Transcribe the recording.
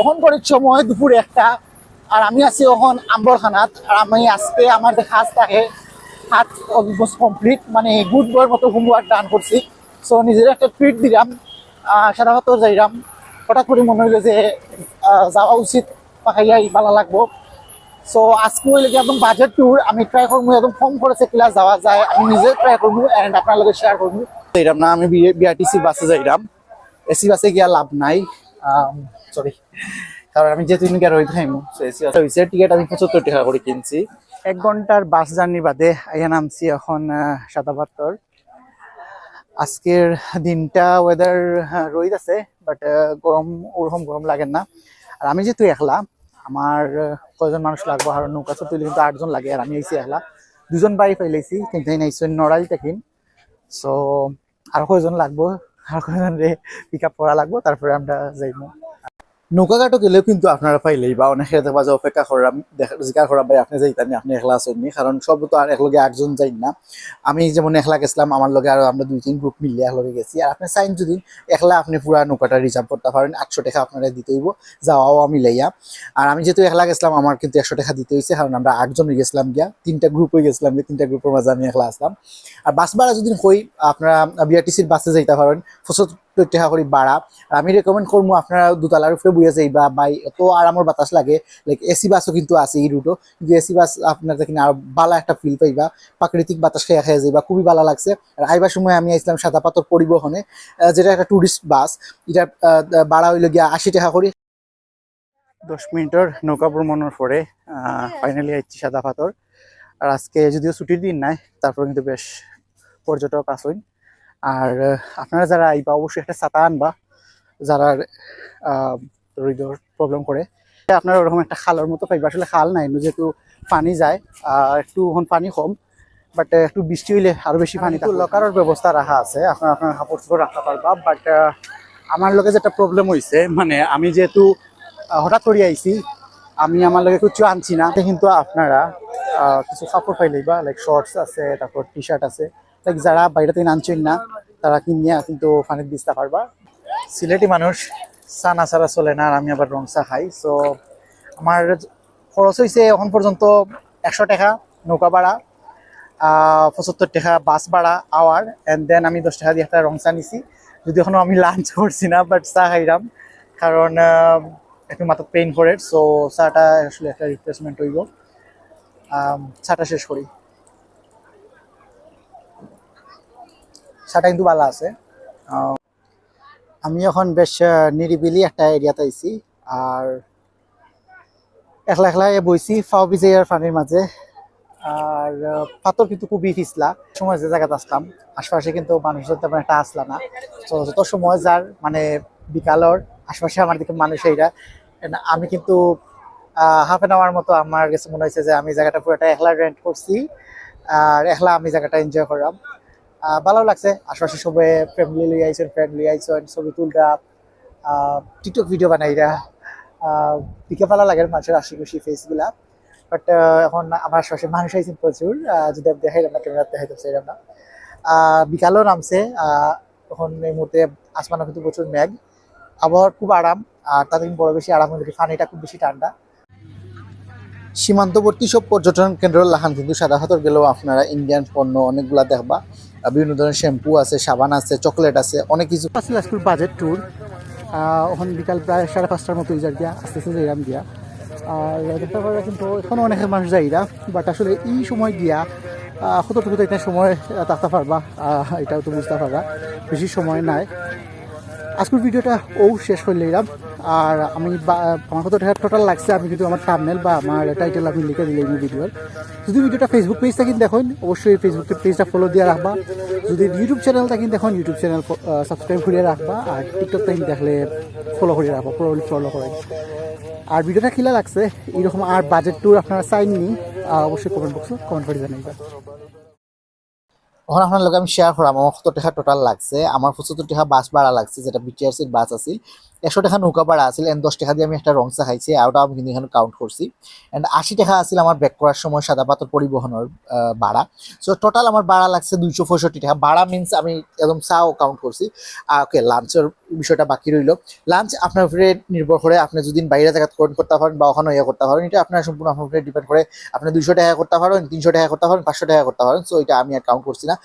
এখন করে সময় দুপুর 1টা আর আমি আছি এখন আম্বরখানাত। আর আমি আজকে আমার যে কাজ থাকে হাত অলমোস্ট কমপ্লিট, মানে গুড বয়ের মতো হোমওয়ার্ক ডান করছি। সো নিজের একটা ট্রিট দিলাম, সাধারণত যাইলাম। হঠাৎ করে মনে হইলো যে যাওয়া উচিত, পাখাইয়াই ভালো লাগবো। সো আজকে হইলে কি একদম বাজেট ট্যুর, আমি ট্রাই করবো একদম কম খরচে ক্লাস যাওয়া যায়, আমি নিজে ট্রাই করবো অ্যান্ড আপনার লগে শেয়ার করবো। যাইলাম না, আমি বিআরটিসি বাসে যাইলাম, এসি বাসে গিয়া লাভ নাই, সরি, কারণ আমি যেহেতু ইনকার হয়ে থাকবো। এসি বাসে হয়েছে টিকিট আমি 75 টাকা করে কিনছি। 1 ঘন্টার বাস জার্নি বাদে আইয়া নামছি এখন সাদাপাত্তর। আজকের দিনটা ওয়েদার রোদ আছে, বাট গরম ওরকম গরম লাগে না। আর আমি যেহেতু একলা, আমার কয়জন মানুষ লাগবো, আর নৌকা তুলি কিন্তু 8 জন লাগে, আর আমি আইসি একলা। 2 জন বাড়ি ফেলেছি, কিন্তু নড়াই থাকিম। সো আর কয়জন লাগবো, আর কয়জন পিক আপ করা লাগবো, তারপরে আমরা যাইবো। নৌকাঘাটও গেলেও কিন্তু আপনারা পাইলেই বা অনেক বাজে অপেক্ষা করাম, জিজ্ঞাসা করা ভাই আপনি যাইতানি, আপনি একলা আসেননি, কারণ সব তো আর একলগে 8 জন যাই না। আমি যেমন একলা গেছিলাম, আমার লগে আরো আমরা 2-3 গ্রুপ মিলিয়ে একলগে গেছি। আর আপনি চাইন যদি একলা আপনি পুরা নৌকাটা রিজার্ভ করতে পারেন, 800 টাকা আপনারা দিতে হইব যাওয়াও মিলাইয়া। আর আমি যেহেতু একলা গেছিলাম, আমার কিন্তু 100 টাকা দিতে হয়েছে, কারণ আমরা 8 জন গেছিলাম গিয়া, 3টা গ্রুপ হয়ে গেছিলাম, 3টা গ্রুপের মাঝে আমি একলা আসলাম। আর বাস ভাড়া যদি হই, আপনারা বিআরটিসির বাসে যাইতে পারেন, 75 টাকা করে ভাড়া। আর আমি রেকমেন্ড করবো আপনারা দোতলার উপরে বইয়া যাইবা, বাই এত আরামের বাতাস লাগে। লাইক এসি বাসও কিন্তু আছে এই রুটও, কিন্তু এসি বাস আপনার দেখেন আর ভালো একটা ফিল পাইবা, প্রাকৃতিক বাতাস খেয়ে খেয়ে যাইবা, খুবই ভালো লাগছে। আর আইবার সময় আমি আসলাম সাদাপাথর পরিবহনে, যেটা একটা টুরিস্ট বাস, এটা ভাড়া হইল গিয়া 80 টাকা করে। 10 মিনিটের নৌকা ভ্রমণের পরে ফাইনালি আইছি সাদাপাথর। আর আজকে যদিও ছুটির দিন নাই, তারপর কিন্তু বেশ পর্যটক আসুন। আর আপনারা যারা আইবা অবশ্যই একটা ছাতা আনবা, যারা হৃদয় প্রবলেম করে। আপনারা ওরকম একটা খালের মতো পাইবা, আসলে খাল নাই, যেহেতু পানি যায়, একটু এখন পানি কম, বাট একটু বৃষ্টি হইলে আরো বেশি পানি। লকারের ব্যবস্থা রাখা আছে, আপনার আপনার কাপড় চোপড় রাখতে পারবা। বাট আমার লগে যেটা প্রবলেম হয়েছে, মানে আমি যেহেতু হঠাৎ করে আইছি, আমি আমার লগে কিছু আনছি না, কিন্তু আপনারা কিছু কাপড় পাইলেই বা লাইক শর্টস আছে, তারপর টি শার্ট আছে, লাইক যারা বাইরে থেকে আনছেন না তারা কিনিয়া কিন্তু পানির দিতে পারবা। সিলেটি মানুষ চা না ছাড়া চলে না, আর আমি আবার রং চা খাই। সো আমার খরচ হয়েছে এখন পর্যন্ত 100 টাকা নৌকা ভাড়া, 75 টাকা বাস ভাড়া আওয়ার, অ্যান্ড দেন আমি 10 টাকা দিয়ে একটা রং চা নিছি। যদি এখনো আমি লাঞ্চ করছি না, বাট চা খাইলাম, কারণ একটু মাথা পেইন করে। সো চাটা আসলে একটা রিফ্রেশমেন্ট হইব। চাটা শেষ করি। চাটা কিন্তু ভালো আছে। আমি এখন বেশ নিরিবিলি একটা এরিয়াতে আইছি, আর একলা একলা বইছি ফাও বিজয়ার পানির মাঝে। আর পাথর কিন্তু খুবই পিছলা, সময় যে জায়গাতে আসলাম আশপাশে কিন্তু মানুষজন তেমন একটা আসলা না। তো যত সময় যার মানে বিকালের আশপাশে আমার দিকে মানুষ এইরা, আমি কিন্তু হাফ এন আওয়ার মতো আমার কাছে মনে হয়েছে যে আমি জায়গাটা পুরোটা একলা রেন্ট করছি, আর একলা আমি জায়গাটা এনজয় করলাম। ভালো লাগছে, আশপাশে সবাই ফ্যামিলি লিয়ে আইছেন, ফ্রেন্ড লিয়ে আইছেন, ছবি তুলরা, টিকটক ভিডিও বানাইরা, দিকে ভালো লাগে মানুষের আশিপাশি ফেসগুলা। বাট এখন আমার আশপাশে মানুষ আইছেন প্রচুর, যদি আমি দেখাইলাম না, ক্যামেরা দেখাইতে চাইলাম না। বিকালও নামছে, তখন এই মুহূর্তে আসমানও কিন্তু প্রচুর মেঘ, আবহাওয়ার খুব আরাম। আর তাতে বড় বেশি আরাম হলে পানিটা খুব বেশি ঠান্ডা। সীমান্তবর্তী সব পর্যটন কেন্দ্র লাহান কিন্তু সাদাপাথর গেলেও আপনারা ইন্ডিয়ান পণ্য অনেকগুলা দেখবা, বিভিন্ন ধরনের শ্যাম্পু আছে, সাবান আছে, চকলেট আছে, অনেক কিছু। বাজেট ট্যুর এখন বিকাল প্রায় 5:30টার মতো যাই গিয়া, আস্তে আস্তে যাইলাম গিয়া। আর দেখতে পারা কিন্তু এখনও অনেক মানুষ যাইরা, বাট আসলে এই সময় গিয়া কতটুকু এটা সময় থাকতে পারবা, এটাও তো বুঝতে পারবা, বেশি সময় নাই। আজকের ভিডিওটা শেষ করে নিলাম। আর আমি আমার কত টাকা টোটাল লাগছে আমি কিন্তু আমার থাম্বনেল বা আমার টাইটেল আমি লিখে দিলাম এই ভিডিওর। যদি ভিডিওটা ফেসবুক পেজ থাকেন দেখুন, অবশ্যই ফেসবুক পেজটা ফলো দিয়ে রাখবা। যদি ইউটিউব চ্যানেল থাকেন দেখুন, ইউটিউব চ্যানেল সাবস্ক্রাইব করে রাখবা। আর টিকটক থাকেন দেখলে ফলো করে রাখবা, প্রবলি ফলো করেন। আর ভিডিওটা কিলা লাগছে এইরকম আর বাজেট ট্যুর আপনারা চাইনি, অবশ্যই কমেন্ট বক্সে কমেন্ট করে জানাইবা। এখন আপনার লোক আমি শেয়ার করাম আমার কত টাকা টোটাল লাগছে। আমার 75 টাকা বাস ভাড়া লাগছে, যেটা বিটিআরসির বাস আছিল। 100 টাকা নৌকা ভাড়া আছিল এন্ড 10 টাকা দিয়ে আমি একটা রং চা খাইছি আর ওটা আমি কিন্তু এখানে কাউন্ট করছি এন্ড 80 টাকা আছিল আমার ব্যাক করার সময় সাদা পাথর পরিবহনের ভাড়া। সো টোটাল আমার ভাড়া লাগছে 265 টাকা। ভাড়া মিন্স আমি একদম চাও কাউন্ট করছি। ওকে, লাঞ্চের বিষয়টা বাকি রইল। লাঞ্চ আপনার উপরে নির্ভর করে, আপনি যদি বাইরে জায়গা করতে পারেন বা ওখানে ইয়ে করতে পারেন, এটা আপনার সম্পূর্ণ আপনার উপরে ডিপেন্ড করে। আপনি 200 টাকা করতে পারেন, 300 টাকা করতে পারেন, 500 টাকা করতে পারেন। সো এটা আমি আর কাউন্ট করছি না।